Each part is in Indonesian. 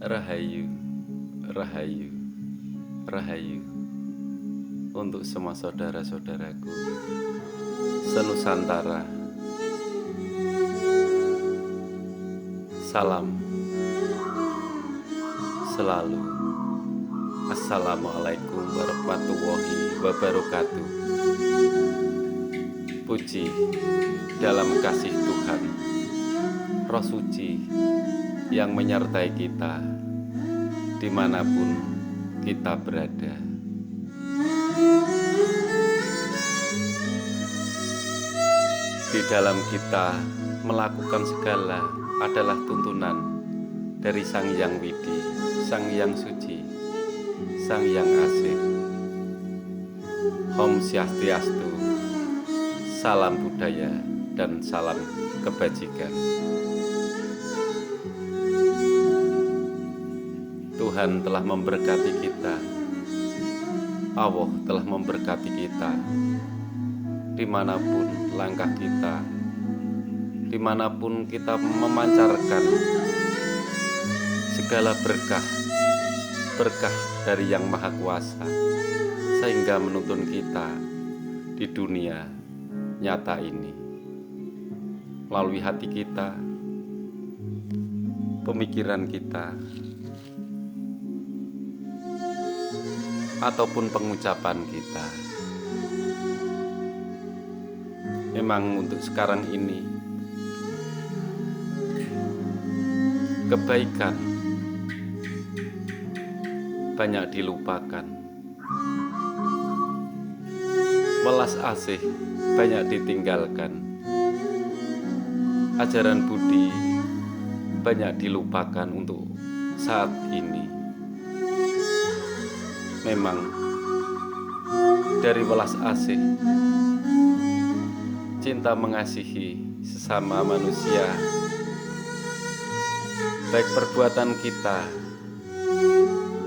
Rahayu, rahayu, rahayu untuk semua saudara-saudaraku senusantara. Salam selalu. Assalamualaikum warahmatullahi wabarakatuh. Puji dalam kasih Tuhan, Roh Suci yang menyertai kita dimanapun kita berada. Di dalam kita melakukan segala adalah tuntunan dari Sang Hyang Widi, Sang Hyang Suci, Sang Hyang Asih. Om Swastiastu, salam budaya dan salam kebajikan. Tuhan telah memberkati kita, Allah telah memberkati kita, dimanapun langkah kita, dimanapun kita memancarkan segala berkah dari Yang Maha Kuasa, sehingga menuntun kita di dunia nyata ini melalui hati kita, pemikiran kita, ataupun pengucapan kita. Memang untuk sekarang ini kebaikan banyak dilupakan, welas asih banyak ditinggalkan, ajaran budi banyak dilupakan untuk saat ini. Memang dari welas asih, cinta mengasihi sesama manusia, baik perbuatan kita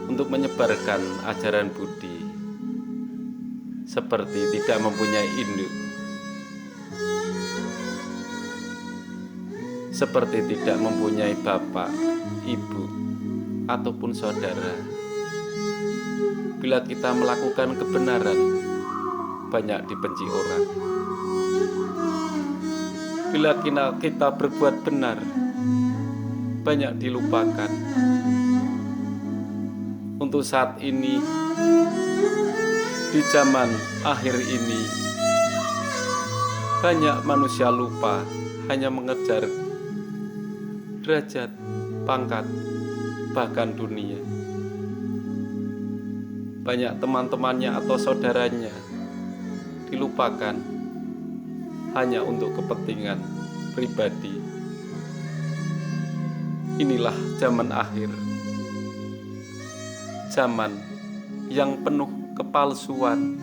untuk menyebarkan ajaran budi, seperti tidak mempunyai induk, seperti tidak mempunyai bapak, ibu, ataupun saudara. Bila kita melakukan kebenaran, banyak dibenci orang. Bila kita berbuat benar, banyak dilupakan. Untuk saat ini, di zaman akhir ini, banyak manusia lupa hanya mengejar derajat, pangkat, bahkan dunia. Banyak teman-temannya atau saudaranya dilupakan hanya untuk kepentingan pribadi. Inilah zaman akhir, zaman yang penuh kepalsuan.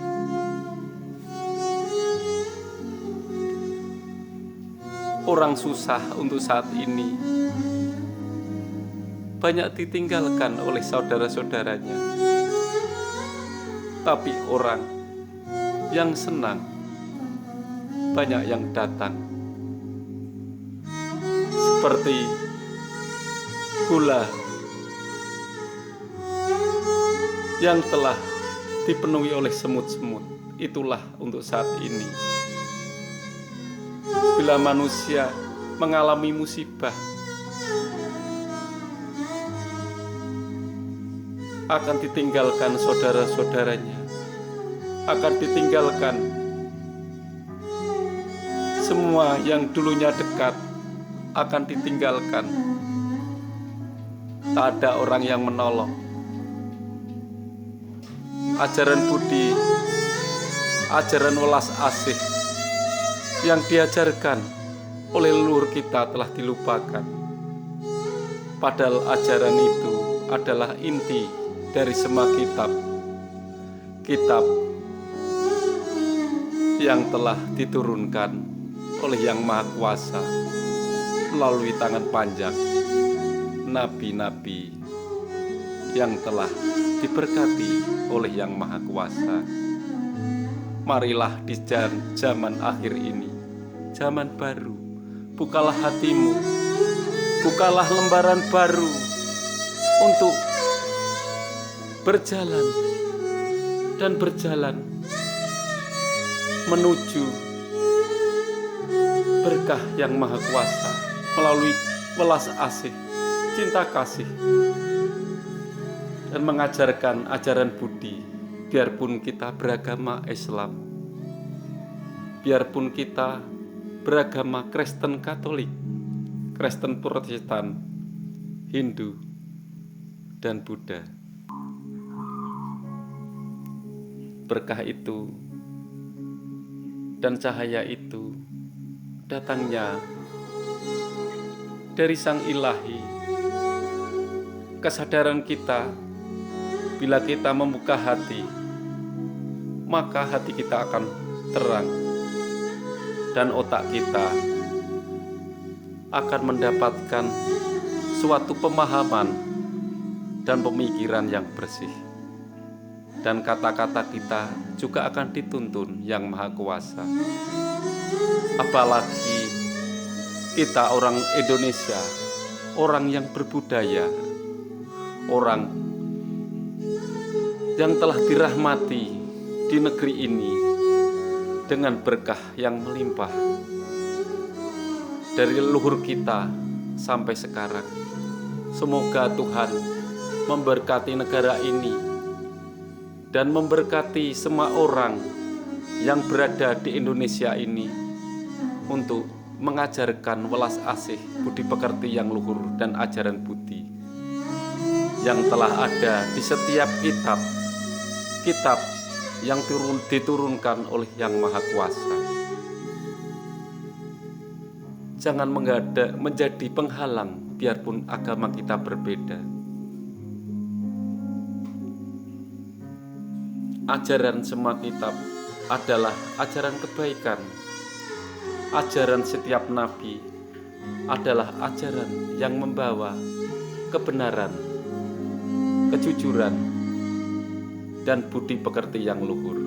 Orang susah untuk saat ini banyak ditinggalkan oleh saudara-saudaranya. Tapi orang yang senang banyak yang datang, seperti gula yang telah dipenuhi oleh semut-semut. Itulah untuk saat ini. Bila manusia mengalami musibah, akan ditinggalkan saudara-saudaranya, akan ditinggalkan semua yang dulunya dekat, akan ditinggalkan. Tak ada orang yang menolong. Ajaran budi, ajaran welas asih yang diajarkan oleh leluhur kita telah dilupakan. Padahal ajaran itu adalah inti dari semua kitab yang telah diturunkan oleh Yang Maha Kuasa melalui tangan panjang nabi-nabi yang telah diberkati oleh Yang Maha Kuasa. Marilah di zaman akhir ini, zaman baru, bukalah hatimu, bukalah lembaran baru untuk berjalan dan berjalan menuju berkah yang maha kuasa melalui welas asih, cinta kasih, dan mengajarkan ajaran budi. Biarpun kita beragama Islam, biarpun kita beragama Kristen Katolik, Kristen Protestan, Hindu, dan Buddha, berkah itu dan cahaya itu datangnya dari Sang Ilahi. Kesadaran kita, bila kita membuka hati, maka hati kita akan terang dan otak kita akan mendapatkan suatu pemahaman dan pemikiran yang bersih, dan kata-kata kita juga akan dituntun yang maha kuasa. Apalagi kita orang Indonesia, orang yang berbudaya, orang yang telah dirahmati di negeri ini dengan berkah yang melimpah dari leluhur kita sampai sekarang. Semoga Tuhan memberkati negara ini dan memberkati semua orang yang berada di Indonesia ini untuk mengajarkan welas asih, budi pekerti yang luhur, dan ajaran budi yang telah ada di setiap kitab yang diturunkan oleh Yang Maha Kuasa. Jangan menjadi penghalang biarpun agama kita berbeda. Ajaran semua kitab adalah ajaran kebaikan. Ajaran setiap nabi adalah ajaran yang membawa kebenaran, kejujuran, dan budi pekerti yang luhur.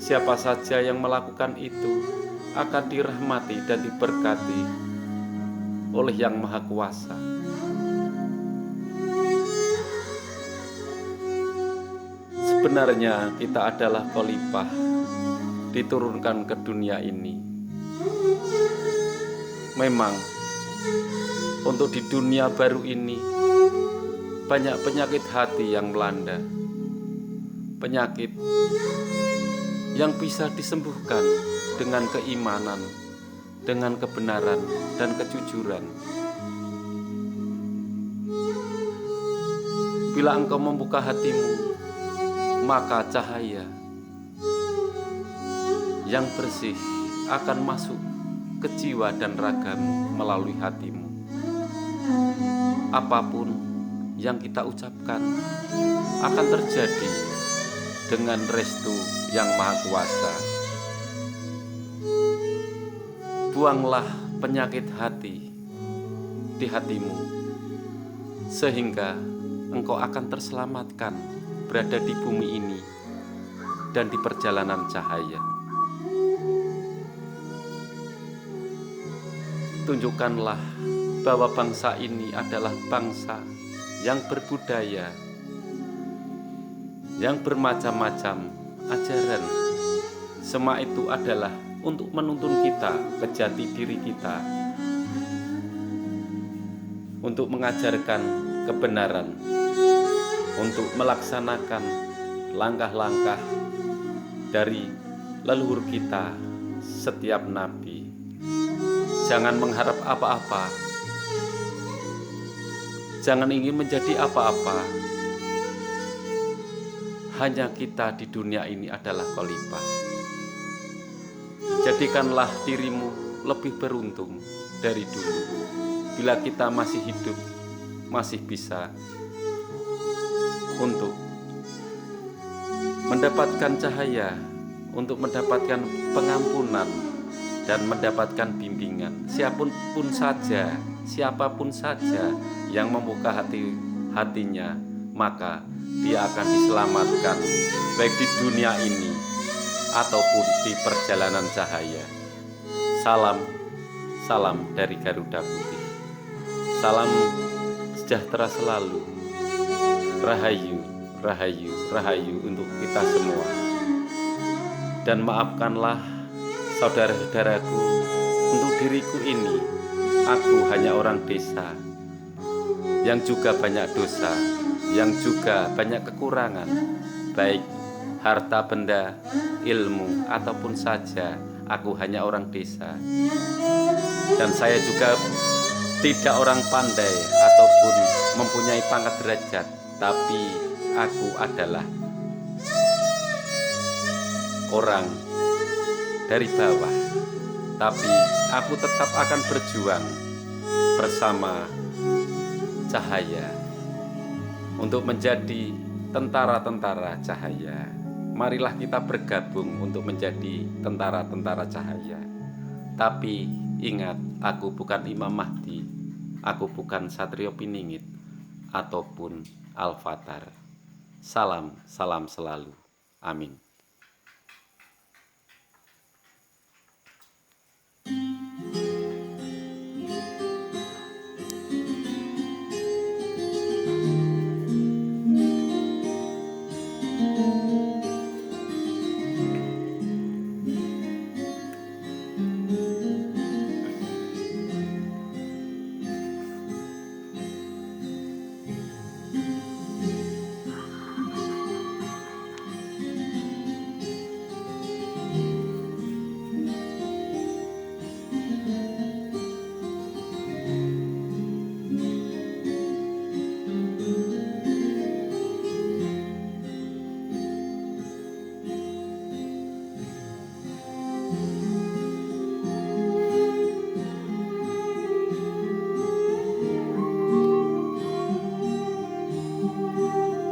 Siapa saja yang melakukan itu akan dirahmati dan diberkati oleh Yang Maha Kuasa. Sebenarnya kita adalah khalifah diturunkan ke dunia ini. Memang untuk di dunia baru ini banyak penyakit hati yang melanda, penyakit yang bisa disembuhkan dengan keimanan, dengan kebenaran dan kejujuran. Bila engkau membuka hatimu, maka cahaya yang bersih akan masuk ke jiwa dan ragamu melalui hatimu. Apapun yang kita ucapkan akan terjadi dengan restu Yang Maha Kuasa. Buanglah penyakit hati di hatimu, sehingga engkau akan terselamatkan berada di bumi ini dan di perjalanan cahaya. Tunjukkanlah bahwa bangsa ini adalah bangsa yang berbudaya, yang bermacam-macam ajaran. Semua itu adalah untuk menuntun kita ke jati diri kita, untuk mengajarkan kebenaran, untuk melaksanakan langkah-langkah dari leluhur kita, setiap nabi. Jangan mengharap apa-apa, jangan ingin menjadi apa-apa. Hanya kita di dunia ini adalah khalifah. Jadikanlah dirimu lebih beruntung dari dulu. Bila kita masih hidup, masih bisa untuk mendapatkan cahaya, untuk mendapatkan pengampunan dan mendapatkan bimbingan. Siapapun saja yang membuka hatinya, maka dia akan diselamatkan baik di dunia ini ataupun di perjalanan cahaya. Salam Salam dari Garuda Putih. Salam sejahtera selalu. Rahayu, rahayu, rahayu untuk kita semua. Dan maafkanlah saudara-saudaraku, untuk diriku ini, aku hanya orang desa yang juga banyak dosa, yang juga banyak kekurangan, baik harta benda, ilmu, ataupun saja. Aku hanya orang desa, dan saya juga tidak orang pandai ataupun mempunyai pangkat derajat, tapi aku adalah orang dari bawah. Tapi aku tetap akan berjuang bersama cahaya untuk menjadi tentara-tentara cahaya. Marilah kita bergabung untuk menjadi tentara-tentara cahaya. Tapi ingat, aku bukan Imam Mahdi, aku bukan Satrio Piningit ataupun Al-Fatar. Salam, salam selalu. Amin.